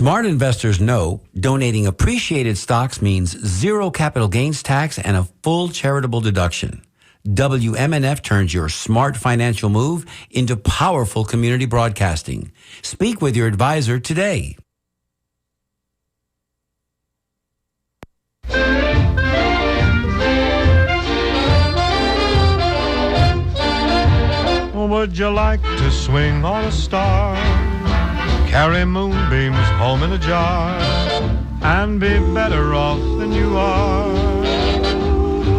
Smart investors know donating appreciated stocks means zero capital gains tax and a full charitable deduction. WMNF turns your smart financial move into powerful community broadcasting. Speak with your advisor today. Would you like to swing on a star, carry moonbeams home in a jar, and be better off than you are?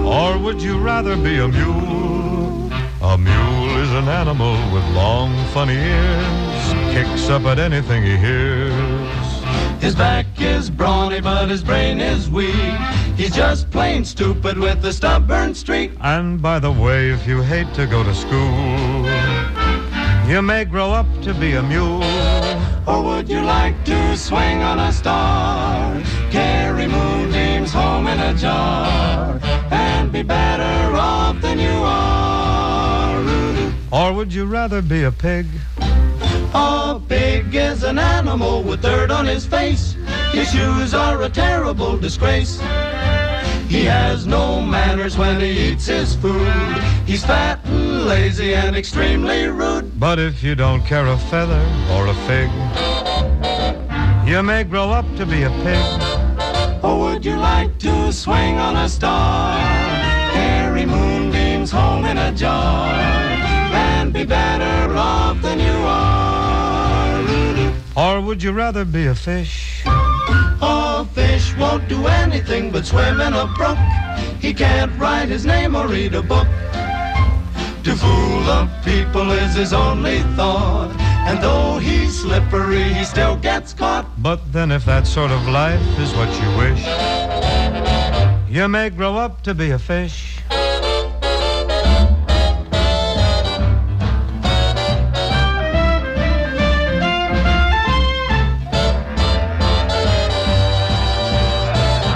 Or would you rather be a mule? A mule is an animal with long, funny ears, kicks up at anything he hears. His back is brawny, but his brain is weak. He's just plain stupid with a stubborn streak. And by the way, if you hate to go to school, you may grow up to be a mule. Or would you like to swing on a star, carry moonbeams home in a jar, and be better off than you are? Or would you rather be a pig? A pig is an animal with dirt on his face. His shoes are a terrible disgrace. He has no manners when he eats his food. He's fat and lazy and extremely rude. But if you don't care a feather or a fig, you may grow up to be a pig. Or would you like to swing on a star, carry moonbeams home in a jar, and be better off than you are? Or would you rather be a fish? A fish won't do anything but swim in a brook. He can't write his name or read a book. To fool the people is his only thought, and though he's slippery, he still gets caught. But then if that sort of life is what you wish, you may grow up to be a fish.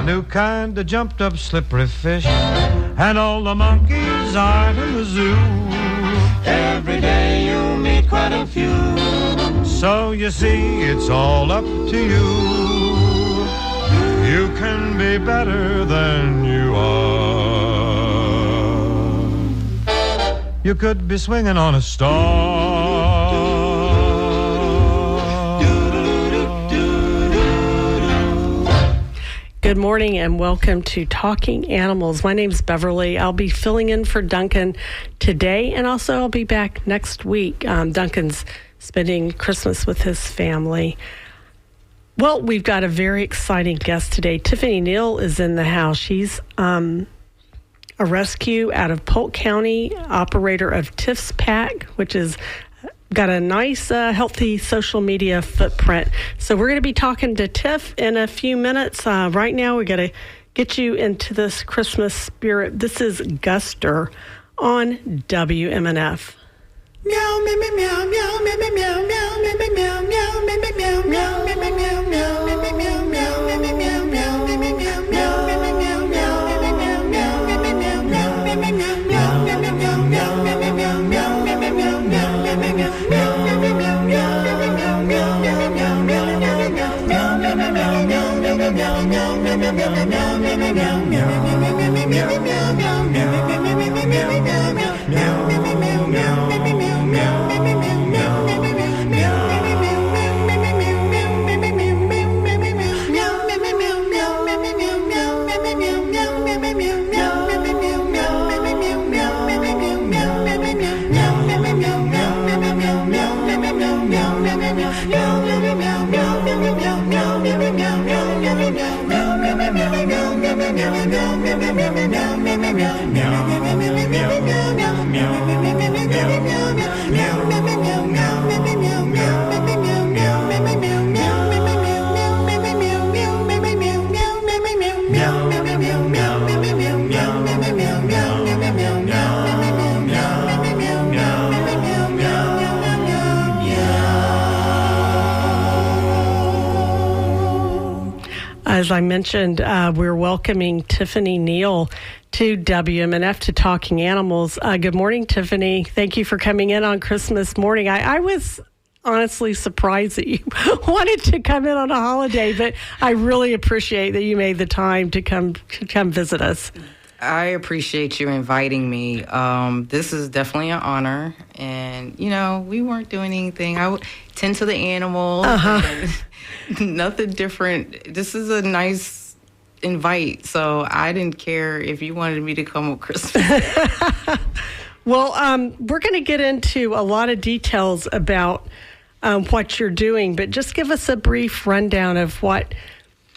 New kind of jumped up slippery fish, and all the monkeys are in the zoo. Every day you meet quite a few. So you see, it's all up to you. You can be better than you are. You could be swinging on a star. Good morning and welcome to Talking Animals. My name's Beverly. I'll be filling in for Duncan today, and also I'll be back next week. Duncan's spending Christmas with his family. Well, we've got a very exciting guest today. Tiffany Neal is in the house. She's a rescue out of Polk County, operator of Tiff's Pack, which is got a nice, healthy social media footprint. So we're going to be talking to Tiff in a few minutes. Right now, we got to get you into this Christmas spirit. This is Guster on WMNF. Meow, meow, meow, meow, meow, meow, meow, meow, meow, meow, meow, meow, meow, meow, meow, As I mentioned, we're welcoming Tiffany Neal to WMNF to Talking Animals. Good morning, Tiffany. Thank you for coming in on Christmas morning. I was honestly surprised that you wanted to come in on a holiday, but I really appreciate that you made the time to come visit us. I appreciate you inviting me. This is definitely an honor. And, we weren't doing anything. I would tend to the animals. Nothing different. This is a nice invite. So I didn't care if you wanted me to come on Christmas. Well, we're going to get into a lot of details about what you're doing, but just give us a brief rundown of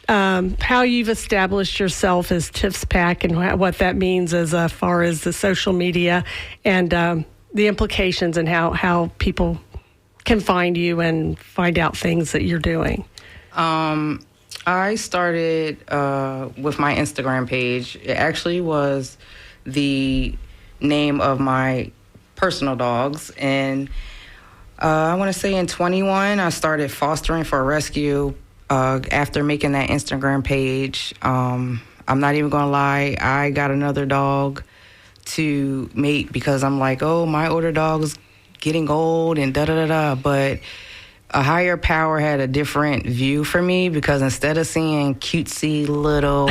how you've established yourself as Tiff's Pack and what that means as far as the social media and the implications and how people can find you and find out things that you're doing. I started with my Instagram page. It actually was the name of my personal dogs. And I want to say in 21, I started fostering for a rescue. After making that Instagram page, I'm not even going to lie, I got another dog to mate because I'm like, oh, my older dog's getting old and da-da-da-da. But a higher power had a different view for me because instead of seeing cutesy little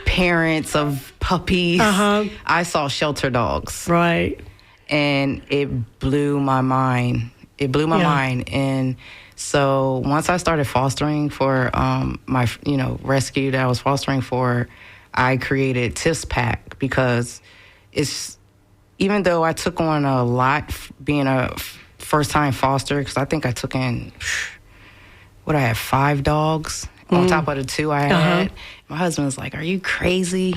parents of puppies, I saw shelter dogs. Right. And it blew my mind. Mind. And so once I started fostering for my, rescue that I was fostering for, I created Tiff's Pack because even though I took on a lot being a first-time foster, because I think I took in, I had 5 dogs on top of the 2 I had. My husband was like, are you crazy?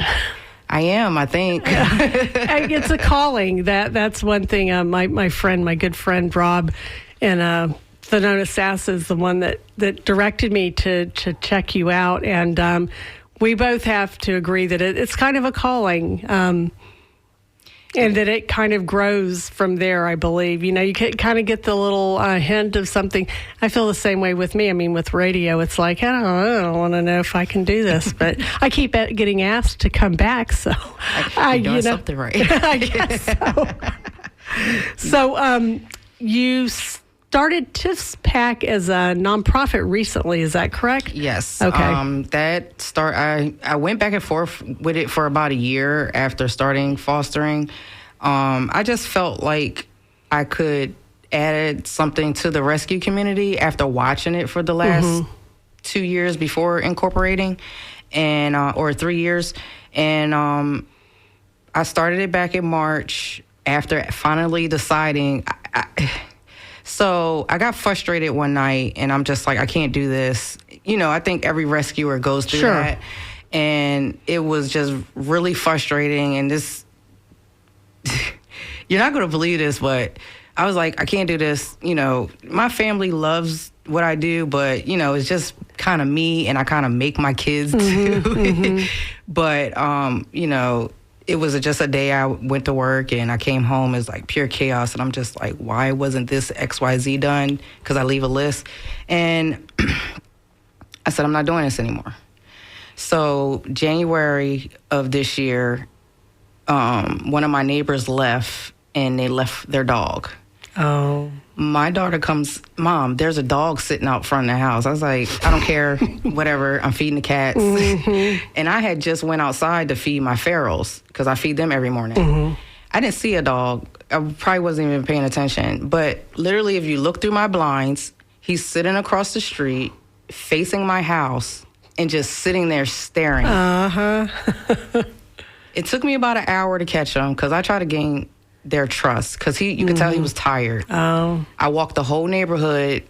I am, I think. It's a calling. That's one thing. My good friend Rob and Thanona Sass is the one that directed me to check you out. And we both have to agree that it's kind of a calling. And that it kind of grows from there, I believe. You can kind of get the little hint of something. I feel the same way with me. I mean, with radio, it's like, I don't want to know if I can do this. But I keep getting asked to come back, so you're doing something right. I guess so. So you started Tiff's Pack as a nonprofit recently, is that correct? Yes. Okay. I went back and forth with it for about a year after starting fostering. I just felt like I could add something to the rescue community after watching it for the last 2 years before incorporating, and or 3 years. And I started it back in March after finally deciding. So I got frustrated one night, and I'm just like, I can't do this. I think every rescuer goes through that. And it was just really frustrating. And this, you're not going to believe this, but I was like, I can't do this. My family loves what I do, but, it's just kind of me, and I kind of make my kids do it. But, it was just a day I went to work and I came home. It's like pure chaos. And I'm just like, why wasn't this XYZ done? Because I leave a list. And I said, I'm not doing this anymore. So January of this year, one of my neighbors left, and they left their dog. Oh. My daughter comes, Mom, there's a dog sitting out front of the house. I was like, I don't care, whatever. I'm feeding the cats. And I had just went outside to feed my ferals because I feed them every morning. I didn't see a dog. I probably wasn't even paying attention. But literally, if you look through my blinds, he's sitting across the street, facing my house, and just sitting there staring. It took me about an hour to catch him because I try to gain their trust because you could tell he was tired. I walked the whole neighborhood.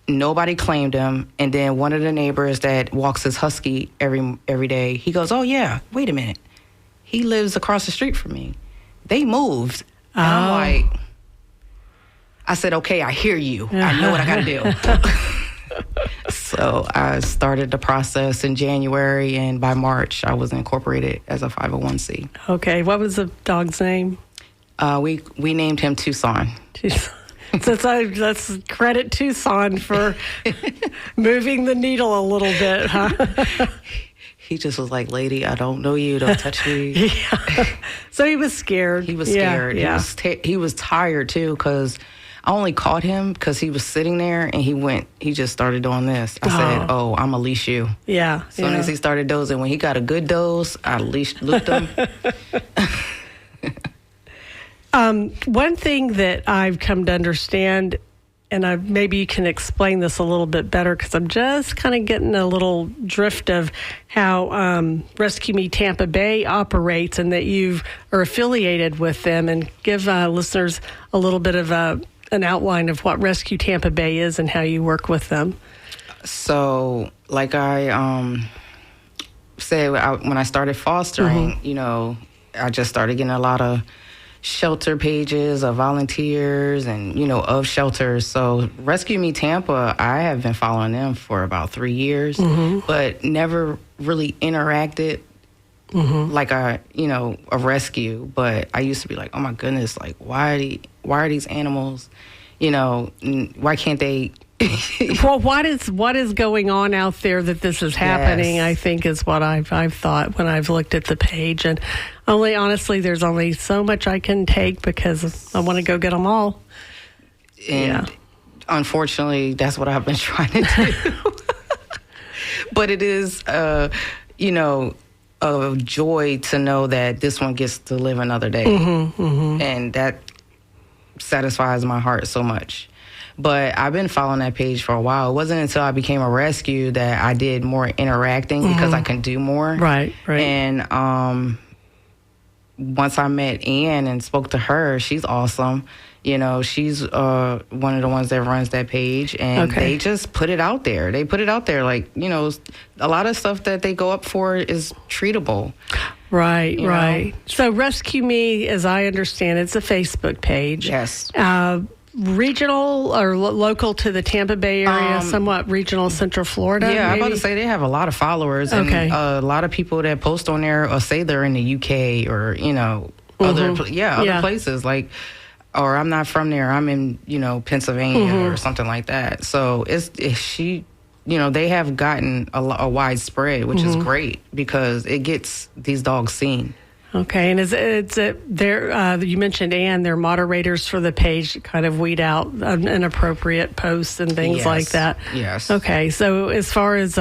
Nobody claimed him. And then one of the neighbors that walks his husky every day, he goes, oh, yeah, wait a minute. He lives across the street from me. They moved. And I'm like, I said, okay, I hear you. I know what I got to do. So I started the process in January, and by March, I was incorporated as a 501c. Okay. What was the dog's name? We named him Tucson. So let's credit Tucson for moving the needle a little bit, huh? He just was like, lady, I don't know you. Don't touch me. So he was scared. He was scared. Yeah. He was tired, too, because I only caught him because he was sitting there and he just started doing this. I said, "Oh, I'm gonna leash you." Yeah. As soon as he started dozing, when he got a good doze, I looped him. One thing that I've come to understand, and maybe you can explain this a little bit better because I'm just kind of getting a little drift of how Rescue Me Tampa Bay operates and that you are affiliated with them, and give listeners a little bit of an outline of what Rescue Tampa Bay is and how you work with them. So, like I said, when I started fostering, you know, I just started getting a lot of shelter pages of volunteers and, you know, of shelters. So Rescue Me Tampa, I have been following them for about 3 years, but never really interacted like a rescue. But I used to be like, oh my goodness, like why are these animals, you know, why can't they? Well, what is going on out there that this is happening? Yes. I think is what I've thought when I've looked at the page, and honestly, there's only so much I can take because I want to go get them all. And unfortunately, that's what I've been trying to do. But it is, you know, a joy to know that this one gets to live another day, and that satisfies my heart so much. But I've been following that page for a while. It wasn't until I became a rescue that I did more interacting because I can do more. Right. And once I met Ann and spoke to her, she's awesome. You know, she's one of the ones that runs that page, and they just put it out there. They put it out there like, you know, a lot of stuff that they go up for is treatable. Right. You know? So Rescue Me, as I understand, it's a Facebook page. Yes. Regional or local to the Tampa Bay area, somewhat regional Central Florida? Yeah, maybe? I'm about to say they have a lot of followers. And a lot of people that post on there or say they're in the UK or, you know, other places. Like, or I'm not from there. I'm in, you know, Pennsylvania or something like that. So you know, they have gotten a widespread, which is great because it gets these dogs seen. Okay, and you mentioned Ann, they're moderators for the page to kind of weed out inappropriate posts and things like that. Yes. Okay, so as far as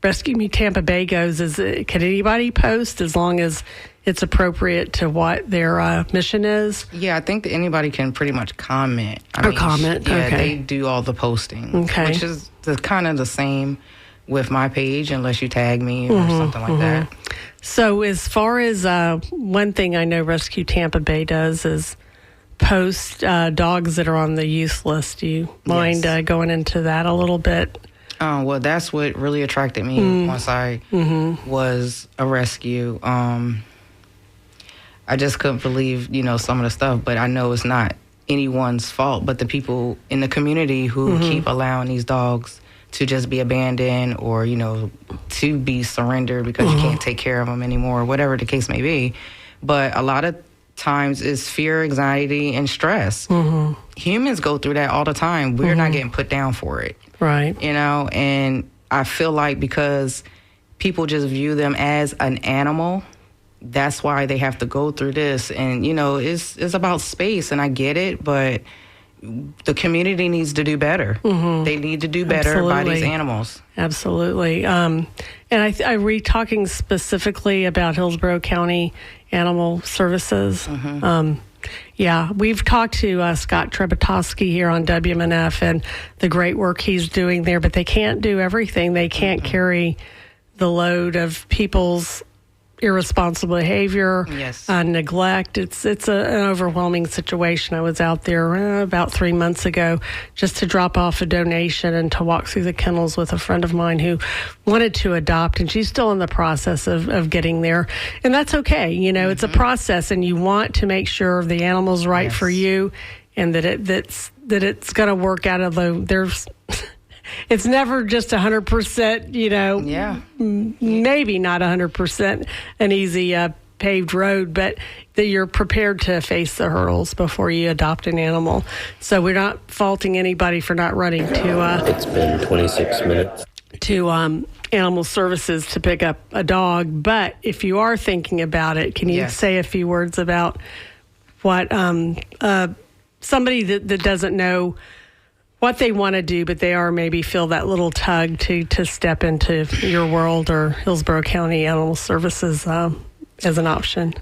Rescue Me Tampa Bay goes, can anybody post as long as it's appropriate to what their mission is? Yeah, I think that anybody can pretty much comment. Comment, Yeah, okay. they do all the posting, which is kind of the same with my page unless you tag me or something like that. So as far as one thing I know Rescue Tampa Bay does is post dogs that are on the use list. Do you mind going into that a little bit? Well, that's what really attracted me once I was a rescue. I just couldn't believe, you know, some of the stuff, but I know it's not anyone's fault but the people in the community who keep allowing these dogs to just be abandoned or, you know, to be surrendered because you can't take care of them anymore, or whatever the case may be. But a lot of times it's fear, anxiety, and stress. Humans go through that all the time. We're not getting put down for it. Right. You know, and I feel like because people just view them as an animal, that's why they have to go through this. And, you know, it's about space, and I get it, but the community needs to do better. They need to do better by these animals. Absolutely. And I read talking specifically about Hillsborough County Animal Services. Yeah, we've talked to Scott Trebetowski here on WMNF and the great work he's doing there, but they can't do everything. They can't carry the load of people's irresponsible behavior, neglect. It's an overwhelming situation. I was out there about 3 months ago just to drop off a donation and to walk through the kennels with a friend of mine who wanted to adopt, and she's still in the process of getting there. And that's okay. You know, it's a process, and you want to make sure the animal's right for you and that it's going to work out of there's it's never just 100%, you know, maybe not 100% an easy paved road, but that you're prepared to face the hurdles before you adopt an animal. So we're not faulting anybody for not running to it's been 26 minutes to animal services to pick up a dog. But if you are thinking about it, can you say a few words about what somebody that doesn't know what they want to do, but they are maybe feel that little tug to step into your world or Hillsborough County Animal Services as an option?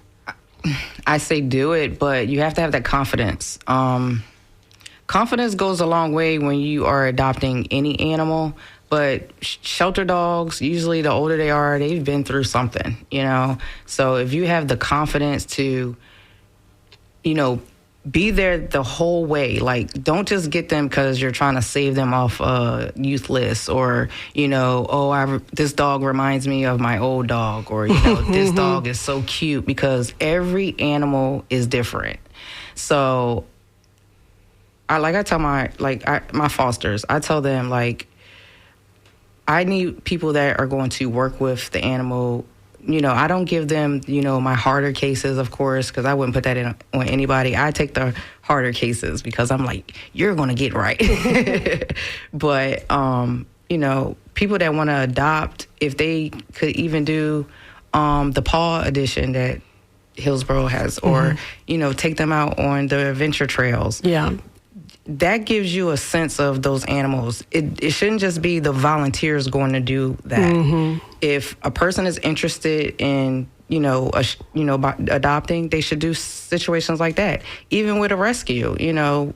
I say do it, but you have to have that confidence. Confidence goes a long way when you are adopting any animal, but shelter dogs, usually the older they are, they've been through something, you know? So if you have the confidence to, you know, be there the whole way. Like, don't just get them because you're trying to save them off a youth list, or, you know, this dog reminds me of my old dog, or, you know, this dog is so cute, because every animal is different. So I tell my fosters, I tell them, like, I need people that are going to work with the animal. You know, I don't give them, you know, my harder cases, of course, because I wouldn't put that on anybody. I take the harder cases because I'm like, you're going to get right. But, you know, people that want to adopt, if they could even do the paw edition that Hillsborough has, or, you know, take them out on the adventure trails. Yeah. That gives you a sense of those animals. It shouldn't just be the volunteers going to do that. If a person is interested in, you know, adopting, they should do situations like that. Even with a rescue, you know,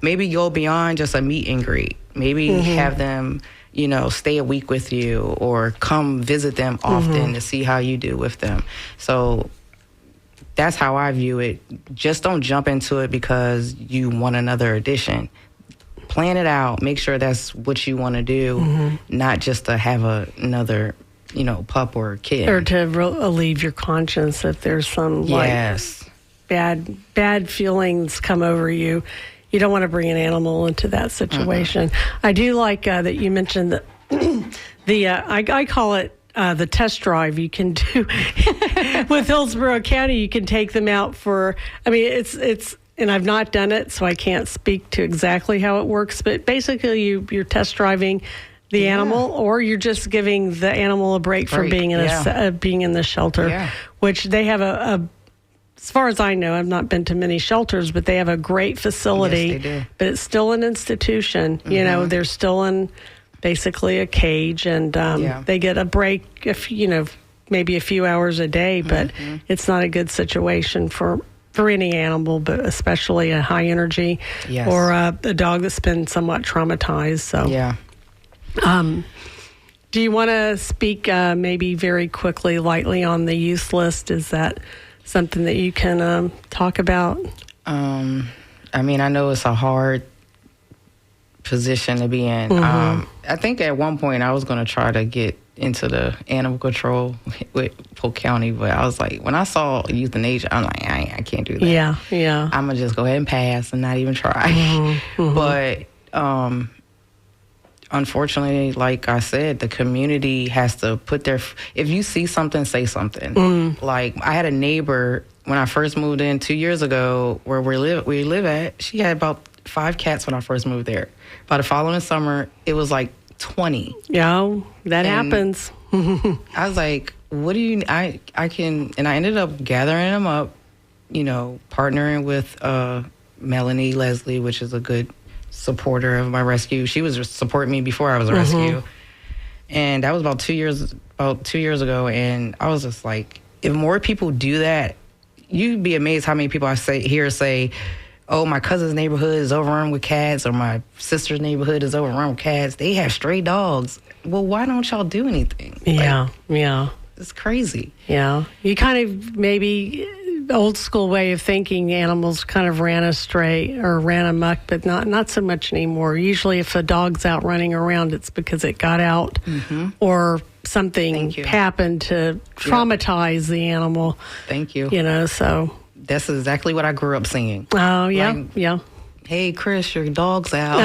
maybe go beyond just a meet and greet. Maybe have them, you know, stay a week with you, or come visit them often to see how you do with them. So that's how I view it. Just don't jump into it because you want another edition. Plan it out. Make sure that's what you want to do, not just to have another, you know, pup or kid. Or to relieve your conscience if there's some bad feelings come over you. You don't want to bring an animal into that situation. I do like that you mentioned that I call it the test drive you can do with Hillsborough County. You can take them out for, I mean, it's, and I've not done it, so I can't speak to exactly how it works, but basically you're test driving the animal, or you're just giving the animal a break from being in being in the shelter, which they have as far as I know, I've not been to many shelters, but they have a great facility. Yes, they do. But it's still an institution. You know, they're still in basically a cage, and they get a break, if, you know, maybe a few hours a day, but it's not a good situation for any animal, but especially a high energy or a dog that's been somewhat traumatized. So, do you want to speak maybe very quickly, lightly on the use list? Is that something that you can talk about? I mean, I know it's a hard position to be in. I think at one point I was going to try to get into the animal control with Polk County, but I was like, when I saw euthanasia, I'm like, I can't do that. Yeah. I'm going to just go ahead and pass and not even try. But unfortunately, like I said, the community has to put if you see something, say something. Like, I had a neighbor when I first moved in 2 years ago where we live at. She had about 5 cats when I first moved there. By the following summer, it was like 20. Yeah, that happens. I was like, what do you, I ended up gathering them up, you know, partnering with Melanie Leslie, which is a good supporter of my rescue. She was supporting me before I was a rescue. And that was about 2 years ago. And I was just like, if more people do that, you'd be amazed how many people I hear say, oh, my cousin's neighborhood is overrun with cats, or my sister's neighborhood is overrun with cats. They have stray dogs. Well, why don't y'all do anything? Yeah. It's crazy. Yeah. You kind of, maybe old school way of thinking, animals kind of ran astray or ran amok, but not so much anymore. Usually if a dog's out running around, it's because it got out or something happened to traumatize the animal. Thank you. You know, so that's exactly what I grew up singing. Oh, yeah, like, hey, Chris, your dog's out.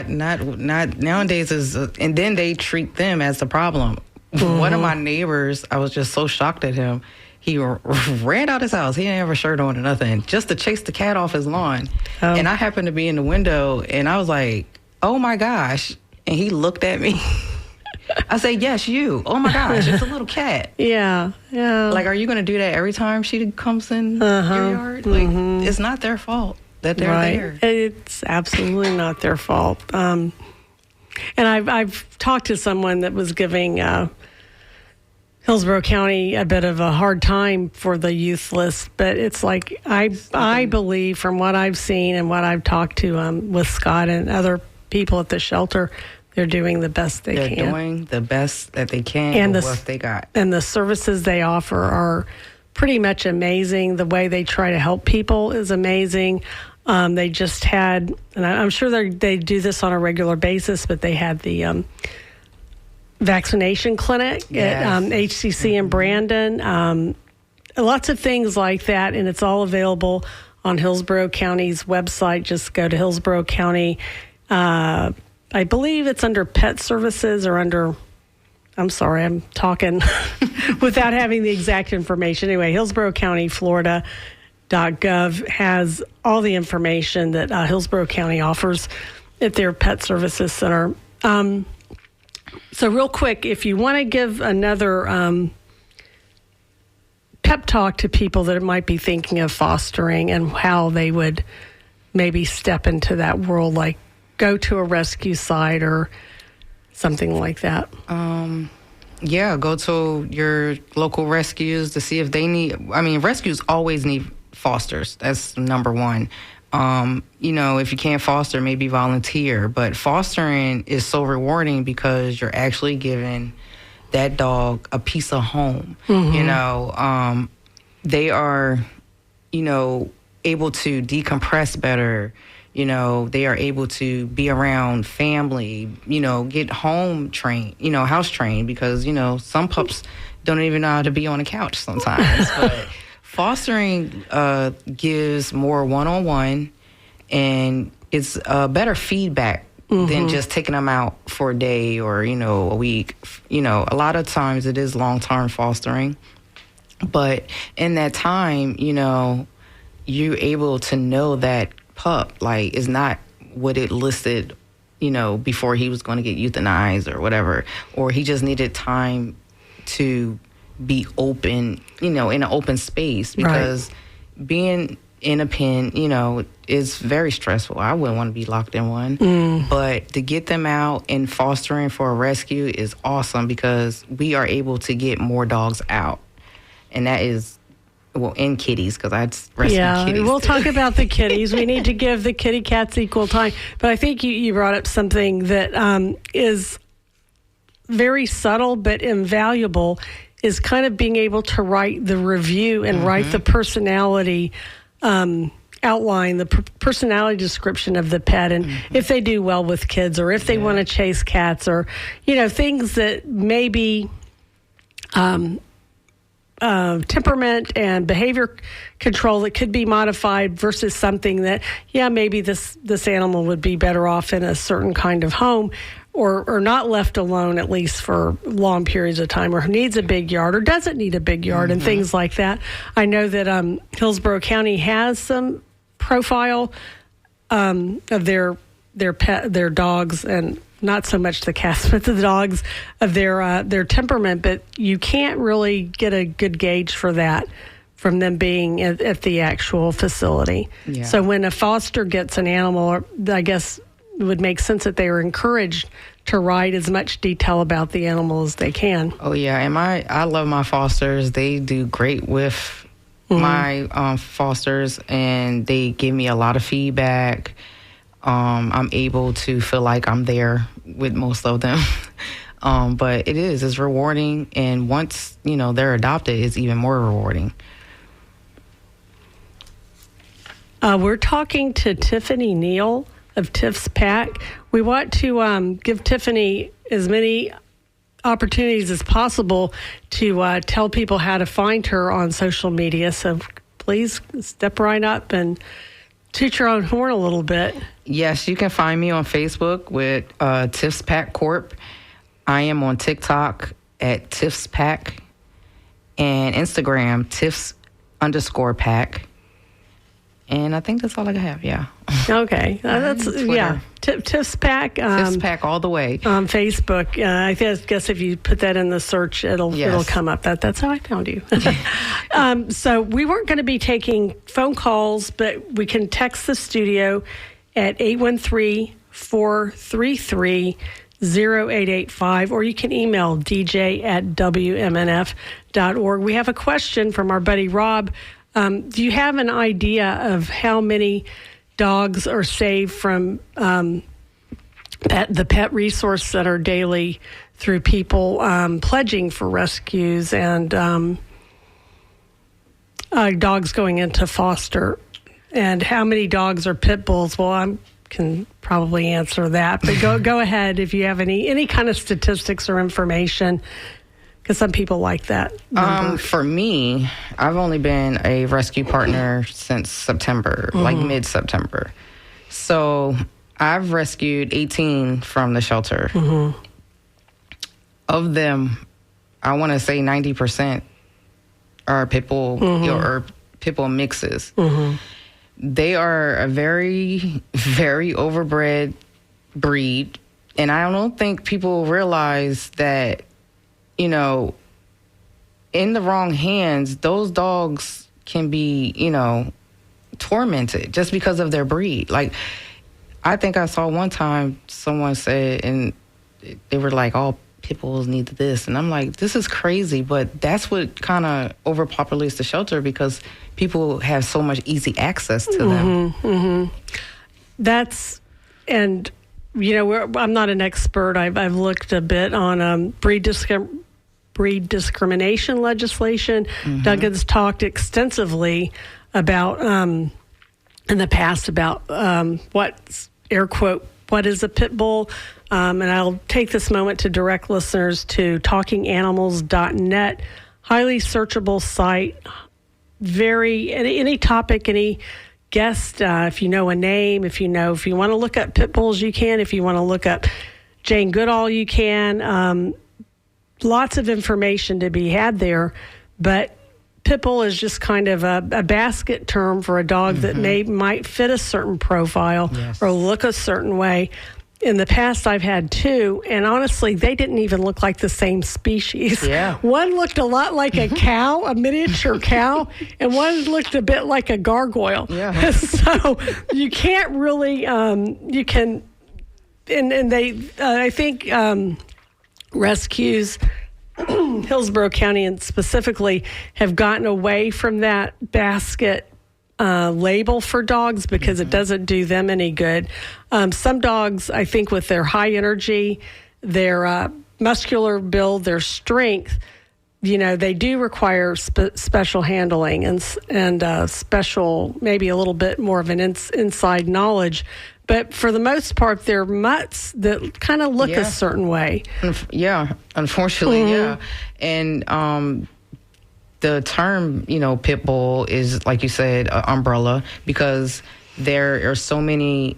Not nowadays and then they treat them as the problem. One of my neighbors, I was just so shocked at him. He ran out his house. He didn't have a shirt on or nothing, just to chase the cat off his lawn. And I happened to be in the window, and I was like, oh my gosh. And he looked at me. I say, yes, you. Oh my gosh, it's a little cat. Yeah. Like, are you going to do that every time she comes in your yard? Like, it's not their fault that they're there. It's absolutely not their fault. And I've talked to someone that was giving Hillsborough County a bit of a hard time for the youthless, but it's like I believe from what I've seen and what I've talked to with Scott and other people at the shelter, they're doing the best they can. They're doing the best that they can and with what they got. And the services they offer are pretty much amazing. The way they try to help people is amazing. They just had, and I'm sure they do this on a regular basis, but they had the vaccination clinic at HCC in Brandon. Lots of things like that, and it's all available on Hillsborough County's website. Just go to Hillsborough County. I believe it's under pet services or under, I'm sorry, I'm talking without having the exact information. Anyway, Hillsborough County, Florida.gov has all the information that Hillsborough County offers at their pet services center. So real quick, if you want to give another pep talk to people that might be thinking of fostering and how they would maybe step into that world, like go to a rescue site or something like that. Go to your local rescues to see if they need, rescues always need fosters. That's number one. If you can't foster, maybe volunteer. But fostering is so rewarding because you're actually giving that dog a piece of home. Mm-hmm. They are, able to decompress better. They are able to be around family, get home trained, house trained, because, some pups don't even know how to be on a couch sometimes. But fostering gives more one-on-one, and it's better feedback than just taking them out for a day or, a week. A lot of times it is long-term fostering. But in that time, you're able to know that pup, like, is not what it listed, before he was going to get euthanized or whatever. Or he just needed time to be open, in an open space, because being in a pen, is very stressful. I wouldn't want to be locked in one. But to get them out and fostering for a rescue is awesome, because we are able to get more dogs out. And that is, and kitties, because I'd rescue kitties. Yeah, we'll talk about the kitties. We need to give the kitty cats equal time. But I think you brought up something that is very subtle but invaluable, is kind of being able to write the review and write the personality outline, the personality description of the pet, and if they do well with kids, or if they want to chase cats, or, things that maybe temperament and behavior control that could be modified versus something that, maybe this animal would be better off in a certain kind of home, or not left alone, at least for long periods of time, or needs a big yard or doesn't need a big yard, and things like that. I know that Hillsborough County has some profile of their dogs, and not so much the cats, but the dogs, of their temperament. But you can't really get a good gauge for that from them being at the actual facility. Yeah. So when a foster gets an animal, I guess it would make sense that they are encouraged to write as much detail about the animal as they can. Oh yeah, and I love my fosters. They do great with my fosters, and they give me a lot of feedback. I'm able to feel like I'm there with most of them. But it's rewarding, and once they're adopted, it's even more rewarding. We're talking to Tiffany Neal of Tiff's Pack. We want to give Tiffany as many opportunities as possible to tell people how to find her on social media. So please step right up and toot your own horn a little bit. Yes, you can find me on Facebook with Tiff's Pack Corp. I am on TikTok at Tiff's Pack, and Instagram Tiff's_Pack. And I think that's all I have, yeah. Okay. That's, yeah. Tips Pack. Tips Pack all the way. On Facebook. I guess if you put that in the search, it'll come up. That's how I found you. So we weren't going to be taking phone calls, but we can text the studio at 813-433-0885, or you can email dj@wmnf.org. We have a question from our buddy Rob. Do you have an idea of how many dogs are saved from the Pet Resource Center daily through people pledging for rescues and dogs going into foster? And how many dogs are pit bulls? Well, I can probably answer that, but go ahead if you have any kind of statistics or information, because some people like that number. For me, I've only been a rescue partner since September, like mid-September. So I've rescued 18 from the shelter. Of them, I want to say 90% are pit bull or pit bull mixes. They are a very, very overbred breed. And I don't think people realize that, you know, in the wrong hands, those dogs can be, you know, tormented just because of their breed. Like, I think I saw one time someone said, and they were like, all pit bulls need this. And I'm like, this is crazy. But that's what kind of overpopulates the shelter, because people have so much easy access to them. That's, and, you know, I'm not an expert. I've looked a bit on breed discrimination legislation. Duncan's talked extensively about, in the past, about what, air quote, what is a pit bull? And I'll take this moment to direct listeners to talkinganimals.net, highly searchable site. Any topic, any guest, if you know a name, if you want to look up pit bulls, you can. If you want to look up Jane Goodall, you can. Lots of information to be had there, but pit bull is just kind of a basket term for a dog that might fit a certain profile or look a certain way. In the past, I've had two, and honestly, they didn't even look like the same species. Yeah. One looked a lot like a cow, a miniature cow, and one looked a bit like a gargoyle. Yeah. So you can't really, you can, and they, I think rescues, Hillsborough County and specifically, have gotten away from that basket label for dogs because it doesn't do them any good. Some dogs, I think, with their high energy, their muscular build, their strength, you know, they do require special handling and special, maybe a little bit more of an inside knowledge. But for the most part, they're mutts that kind of look a certain way. Yeah, unfortunately, yeah. And the term, you know, pit bull is, like you said, umbrella, because there are so many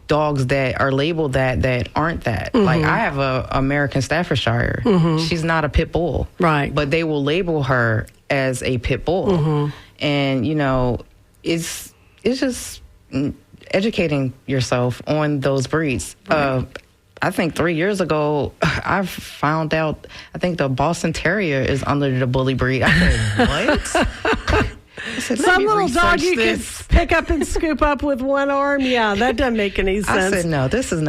dogs that are labeled that aren't that. Like, I have a American Staffordshire. She's not a pit bull. Right. But they will label her as a pit bull. And, you know, it's just educating yourself on those breeds. Right. I think 3 years ago, I found out, I think the Boston Terrier is under the bully breed. I said, what? I said, some little dog you can pick up and scoop up with one arm. Yeah, that doesn't make any sense. I said, no, this is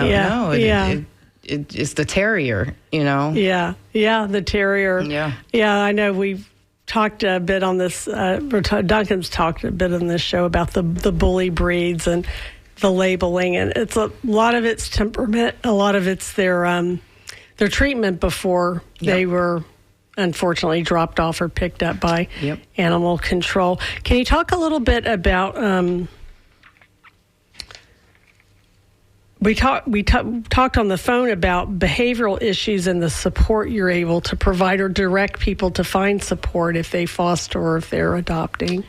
it's the Terrier, you know? Yeah, the Terrier. Yeah, I know we've talked a bit on this, Duncan's talked a bit on this show about the bully breeds and the labeling, and it's a lot of it's temperament, a lot of it's their treatment before they were unfortunately dropped off or picked up by animal control. Can you talk a little bit about we talked on the phone about behavioral issues and the support you're able to provide or direct people to find support if they foster or if they're adopting?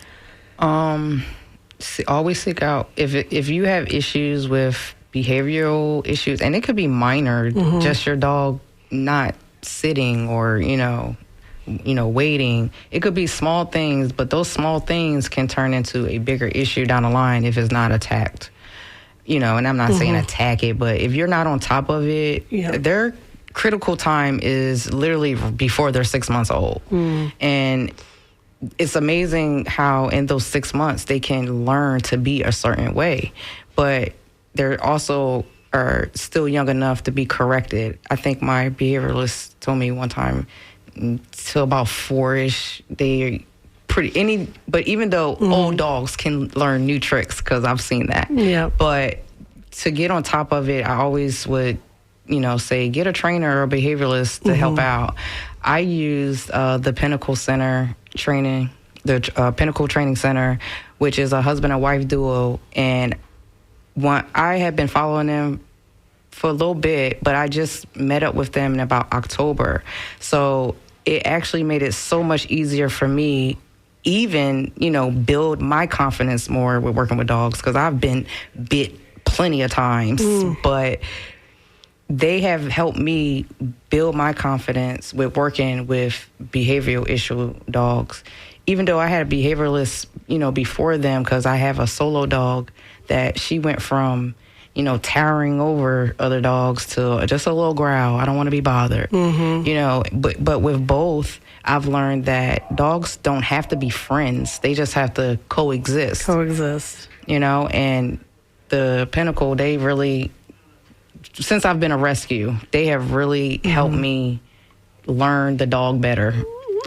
Always seek out if you have issues with behavioral issues, and it could be minor, just your dog not sitting or, you know, waiting. It could be small things, but those small things can turn into a bigger issue down the line if it's not attacked. And I'm not saying attack it, but if you're not on top of it, their critical time is literally before they're 6 months old. And it's amazing how in those 6 months they can learn to be a certain way, but they're also are still young enough to be corrected. I think my behavioralist told me one time till about 4-ish, but even though old dogs can learn new tricks, because I've seen that. Yeah. But to get on top of it, I always would, say get a trainer or a behavioralist to help out. I used the Pinnacle Center training, the Pinnacle Training Center, which is a husband and wife duo, and I had been following them for a little bit, but I just met up with them in about October. So it actually made it so much easier for me, even, build my confidence more with working with dogs, because I've been bit plenty of times, but they have helped me build my confidence with working with behavioral issue dogs. Even though I had a behavioralist, before them, because I have a solo dog that she went from, towering over other dogs to just a little growl. I don't want to be bothered. But with both, I've learned that dogs don't have to be friends. They just have to coexist. And the Pinnacle, they really, since I've been a rescue, they have really helped me learn the dog better.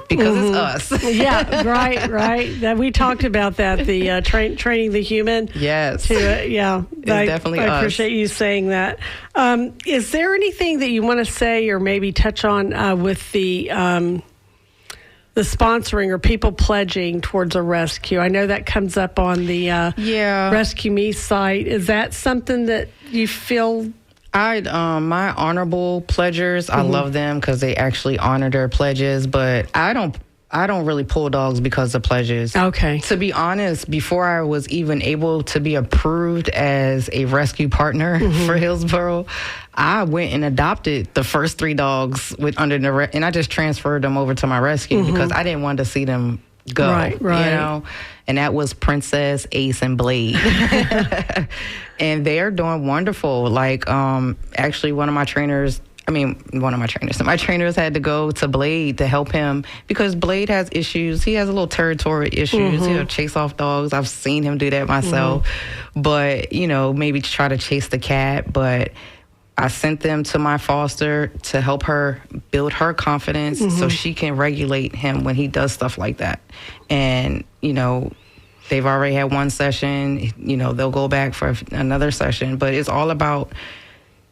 Because it's us. Yeah, right. That we talked about that, the training the human. Yes. It's definitely us. I appreciate you saying that. Is there anything that you want to say or maybe touch on with the sponsoring or people pledging towards a rescue? I know that comes up on the Rescue Me site. Is that something that you feel? My honorable pledgers, I love them because they actually honor their pledges, but I don't really pull dogs because of pledges. Okay. To be honest, before I was even able to be approved as a rescue partner for Hillsborough, I went and adopted the first 3 dogs and I just transferred them over to my rescue because I didn't want to see them go. Right. And that was Princess, Ace, and Blade. And they are doing wonderful. Like, actually, my trainers had to go to Blade to help him because Blade has issues. He has a little territory issues. He'll chase off dogs. I've seen him do that myself. But, maybe try to chase the cat. But I sent them to my foster to help her build her confidence so she can regulate him when he does stuff like that. And, they've already had one session. They'll go back for another session. But it's all about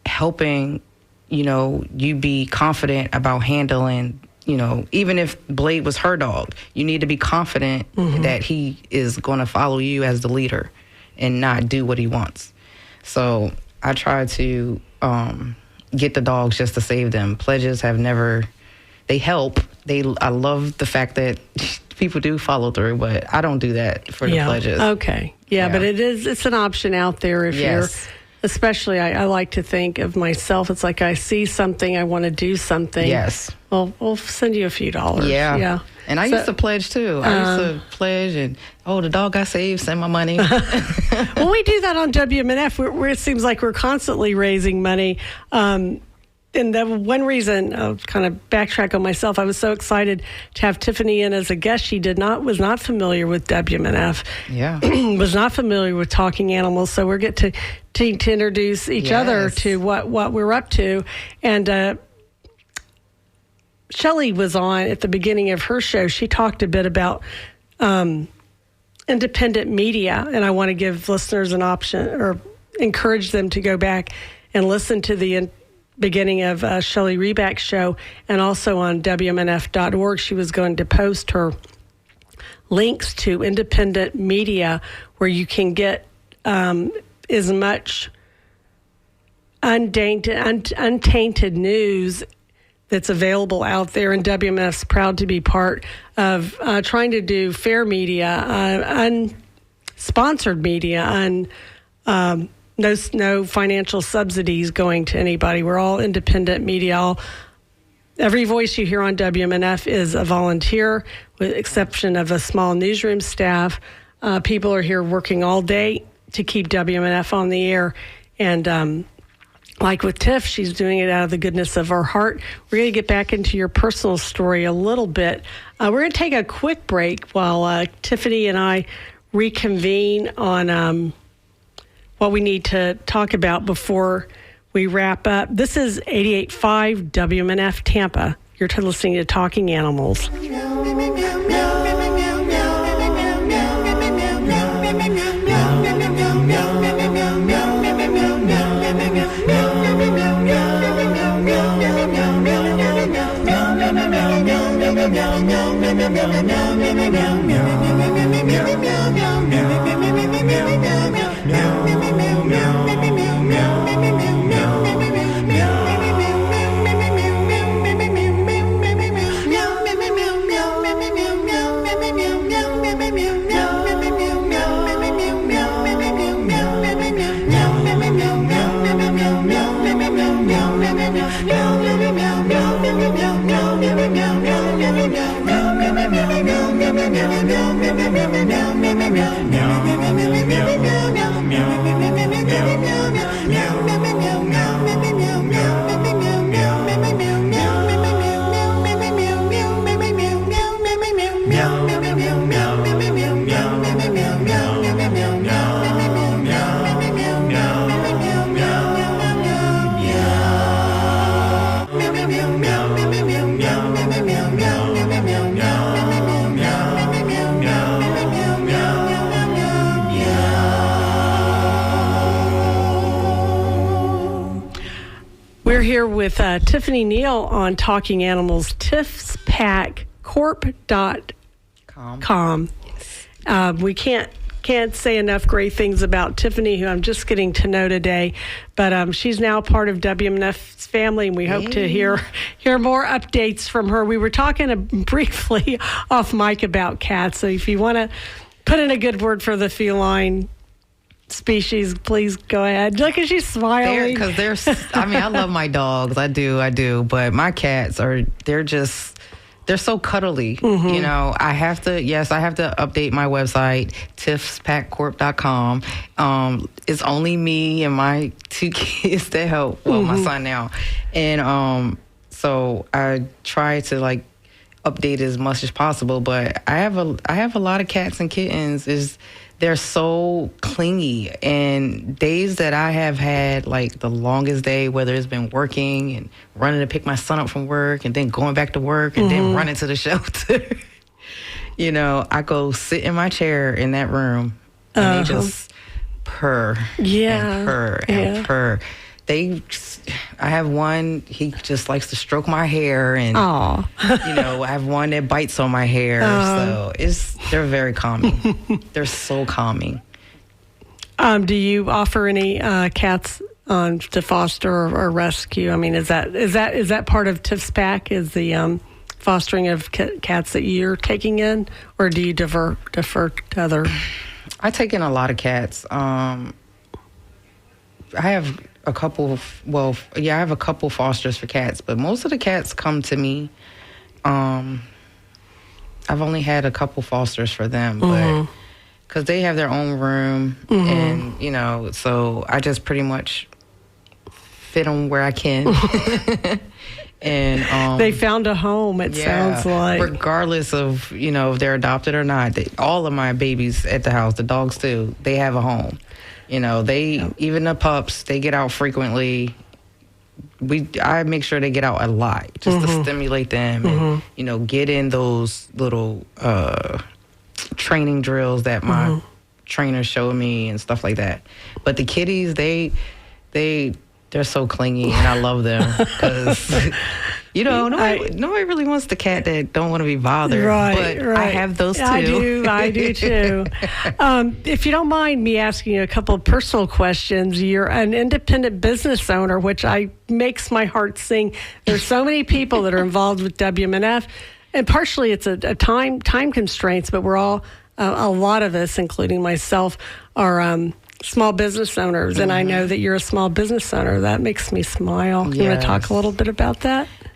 helping, you be confident about handling, even if Blade was her dog, you need to be confident that he is going to follow you as the leader and not do what he wants. So I try to get the dogs just to save them. Pledges have never, they help. I love the fact that people do follow through, but I don't do that for the pledges. Okay. Yeah, but it's an option out there if you're, especially I like to think of myself. It's like I see something, I want to do something. Yes. Well, we'll send you a few dollars. Yeah. And I used to pledge too. I used to pledge and, the dog I saved, send my money. Well, we do that on WMNF. Where it seems like we're constantly raising money. And the one reason, I'll kind of backtrack on myself, I was so excited to have Tiffany in as a guest. She was not familiar with WMNF. Yeah. Was not familiar with Talking Animals. So we're getting to introduce each other to what we're up to. And Shelley was on at the beginning of her show. She talked a bit about independent media. And I want to give listeners an option or encourage them to go back and listen to the beginning of Shelley Reback's show, and also on WMNF.org. She was going to post her links to independent media where you can get as much untainted news that's available out there. And WMNF's proud to be part of trying to do fair media, unsponsored media, no financial subsidies going to anybody. We're all independent media, all Every voice you hear on WMNF is a volunteer, with exception of a small newsroom staff. People are here working all day to keep WMNF on the air. And like with Tiff, she's doing it out of the goodness of her heart. We're going to get back into your personal story a little bit. We're going to take a quick break while Tiffany and I reconvene on what we need to talk about before we wrap up. This is 88.5 WMNF Tampa. You're listening to Talking Animals. We're here with Tiffany Neal on Talking Animals, tiffspaccorp.com. We can't say enough great things about Tiffany, who I'm just getting to know today, but she's now part of WMNF's family, and we hope to hear more updates from her. We were talking briefly off mic about cats, so if you want to put in a good word for the feline species, please go ahead. Look at she's smiling. Because I mean, I love my dogs. I do. But my cats they're so cuddly. Mm-hmm. You know, I have to update my website, tiffspaccorp.com. It's only me and my 2 kids that help. Well, my son now. And so I try to like update as much as possible. But I have a lot of cats and kittens. They're so clingy, and days that I have had, like the longest day, whether it's been working and running to pick my son up from work and then going back to work and then running to the shelter, you know, I go sit in my chair in that room and they just purr and purr and purr. I have one, he just likes to stroke my hair, and you know, I have one that bites on my hair. So they're very calming. They're so calming. Do you offer any cats to foster or rescue? I mean, is that part of Tiff's Pack? Is the fostering of cats that you're taking in, or do you defer to other? I take in a lot of cats. I have a couple I have a couple fosters for cats, but most of the cats come to me. I've only had a couple fosters for them, but because they have their own room, and you know, so I just pretty much fit them where I can. And they found a home, it sounds like. Regardless of, you know, if they're adopted or not, all of my babies at the house, the dogs too, they have a home. You know, even the pups, they get out frequently. I make sure they get out a lot just to stimulate them and, you know, get in those little training drills that my trainer showed me and stuff like that. But the kitties, they're so clingy, and I love them because, you know, nobody really wants the cat that don't want to be bothered. Right. I have those too. I do too. If you don't mind me asking you a couple of personal questions, you're an independent business owner, which makes my heart sing. There's so many people that are involved with WMNF, and partially it's a time constraints, but we're all, a lot of us, including myself, are small business owners, and I know that you're a small business owner. That makes me smile. You want to talk a little bit about that?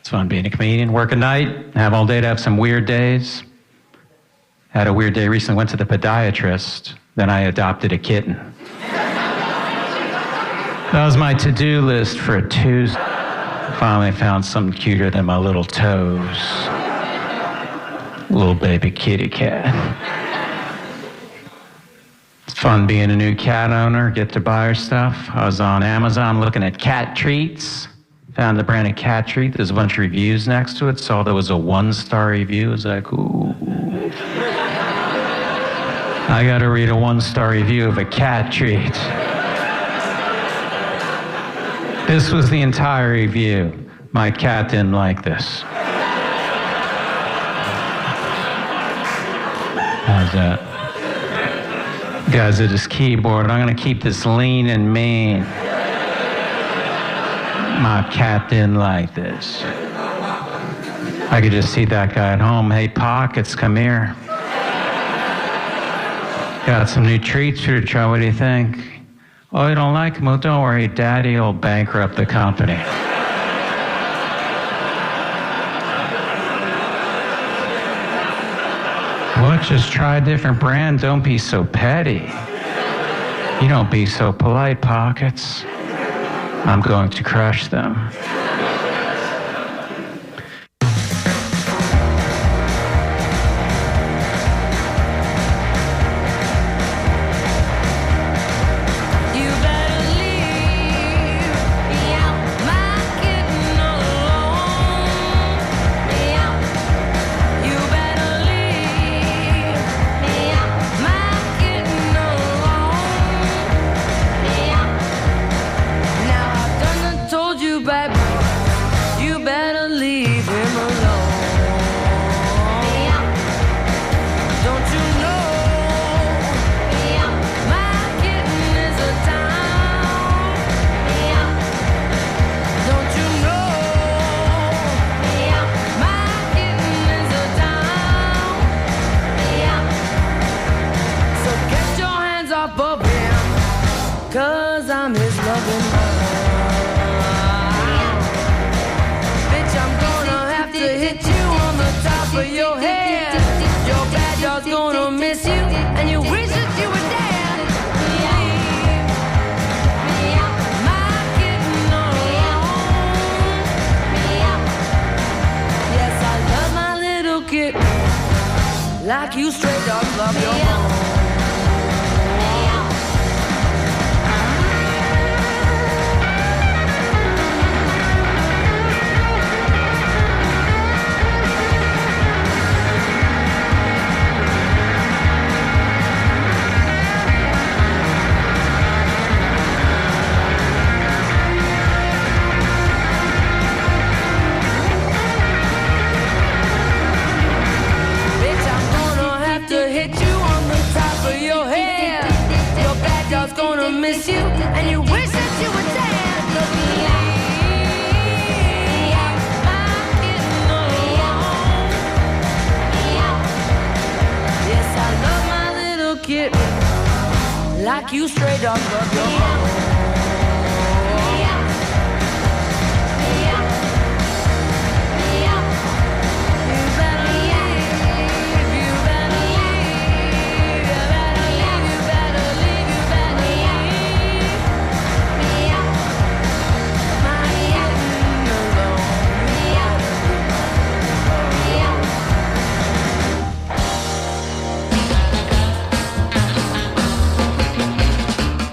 It's fun being a comedian. Work at night, have all day to have some weird days. Had a weird day recently, went to the podiatrist, then I adopted a kitten. That was my to-do list for a Tuesday. Finally found something cuter than my little toes. Little baby kitty cat. It's fun being a new cat owner, get to buy her stuff. I was on Amazon looking at cat treats. Found the brand of cat treat. There's a bunch of reviews next to it. Saw there was a 1-star review. I was like, ooh. I gotta read a 1-star review of a cat treat. This was the entire review. My cat didn't like this. How's that? Guys at his keyboard, I'm gonna keep this lean and mean. My cat didn't like this. I could just see that guy at home. Hey, Pockets, come here. Got some new treats for you to try. What do you think? Oh, you don't like them? Well, don't worry. Daddy will bankrupt the company. What? Just try a different brand. Don't be so petty. You don't be so polite, Pockets. I'm going to crush them. Cause I'm his loving man. Bitch, I'm gonna have to hit you on the top of your head. Your bad dog's gonna miss you, and you wish that you were dead. My kitten alone. Yes, I love my little kitten, like you straight up love your mom. Gonna miss you, and you wish that you were dead. Yes, I love my little kitten, like you straight up love your mom.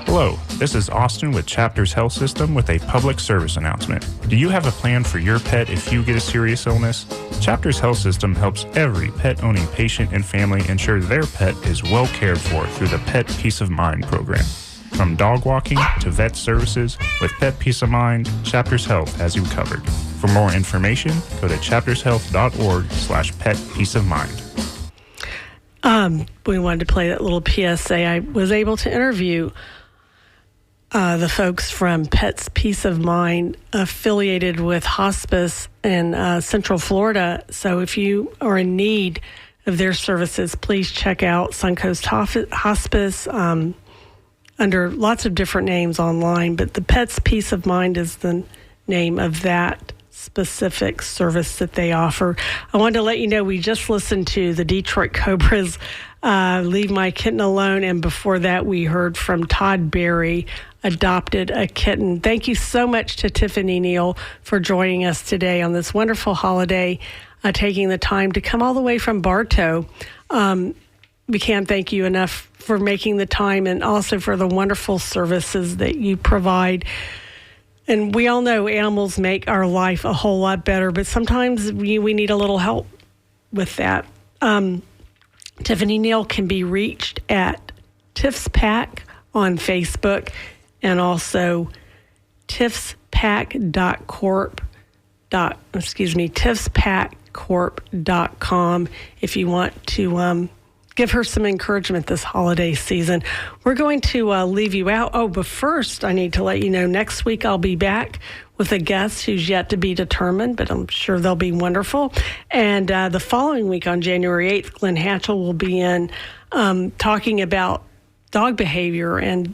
Hello, this is Austin with Chapters Health System with a public service announcement. Do you have a plan for your pet if you get a serious illness? Chapters Health System helps every pet-owning patient and family ensure their pet is well cared for through the Pet Peace of Mind program. From dog walking to vet services, with Pet Peace of Mind, Chapters Health has you covered. For more information, go to chaptershealth.org/pet peace of mind. We wanted to play that little PSA. I was able to interview the folks from Pets Peace of Mind, affiliated with hospice in Central Florida. So if you are in need of their services, please check out Suncoast Hospice under lots of different names online. But the Pets Peace of Mind is the name of that specific service that they offer. I wanted to let you know we just listened to the Detroit Cobras, Leave My Kitten Alone, and before that we heard from Todd Berry, Adopted a Kitten. Thank you so much to Tiffany Neal for joining us today on this wonderful holiday, taking the time to come all the way from Bartow. We can't thank you enough for making the time, and also for the wonderful services that you provide. And we all know animals make our life a whole lot better, but sometimes we need a little help with that. Tiffany Neal can be reached at Tiff's Pack on Facebook, and also tiffspackcorp.com if you want to give her some encouragement this holiday season. We're going to leave you out. Oh, but first, I need to let you know, next week I'll be back with a guest who's yet to be determined, but I'm sure they'll be wonderful. And the following week on January 8th, Glenn Hatchell will be in talking about dog behavior and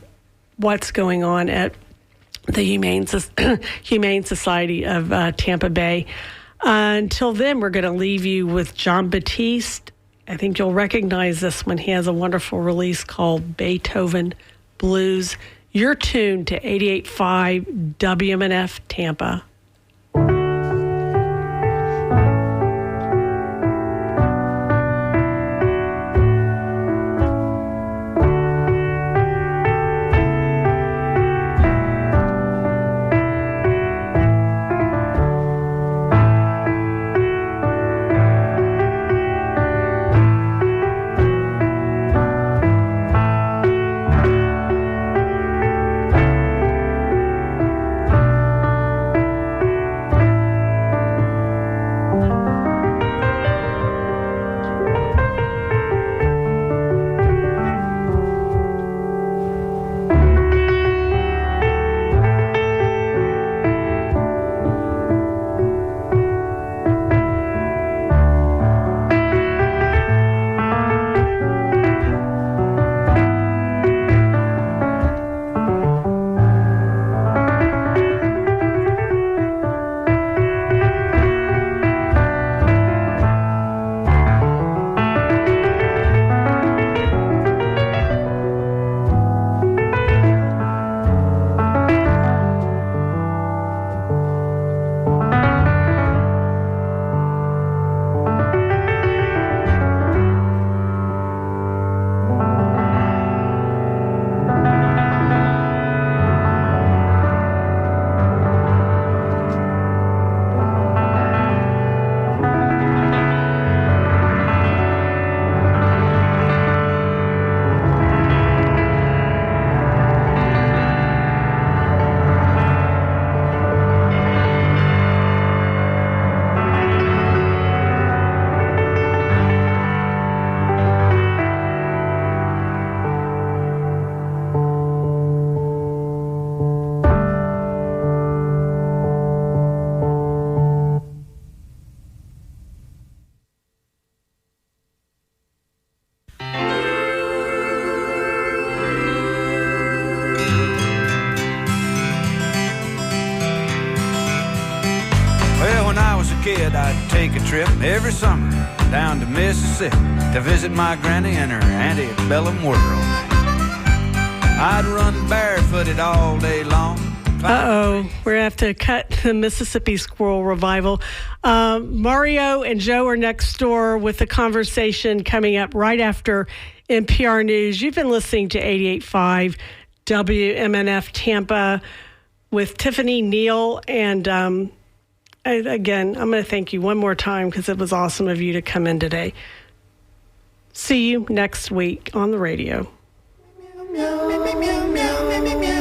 what's going on at the Humane Society of Tampa Bay. Until then, we're going to leave you with John Batiste. I think you'll recognize this one. He has a wonderful release called Beethoven Blues. You're tuned to 88.5 WMNF Tampa. kid, I'd take a trip every summer down to Mississippi to visit my granny and her antebellum world. I'd run barefooted all day long. Uh-oh, we're going to have to cut the Mississippi Squirrel Revival. Mario and Joe are next door with the conversation coming up right after NPR News. You've been listening to 88.5 WMNF Tampa with Tiffany Neal. And again, I'm going to thank you one more time because it was awesome of you to come in today. See you next week on the radio. meow, meow, meow, meow, meow, meow.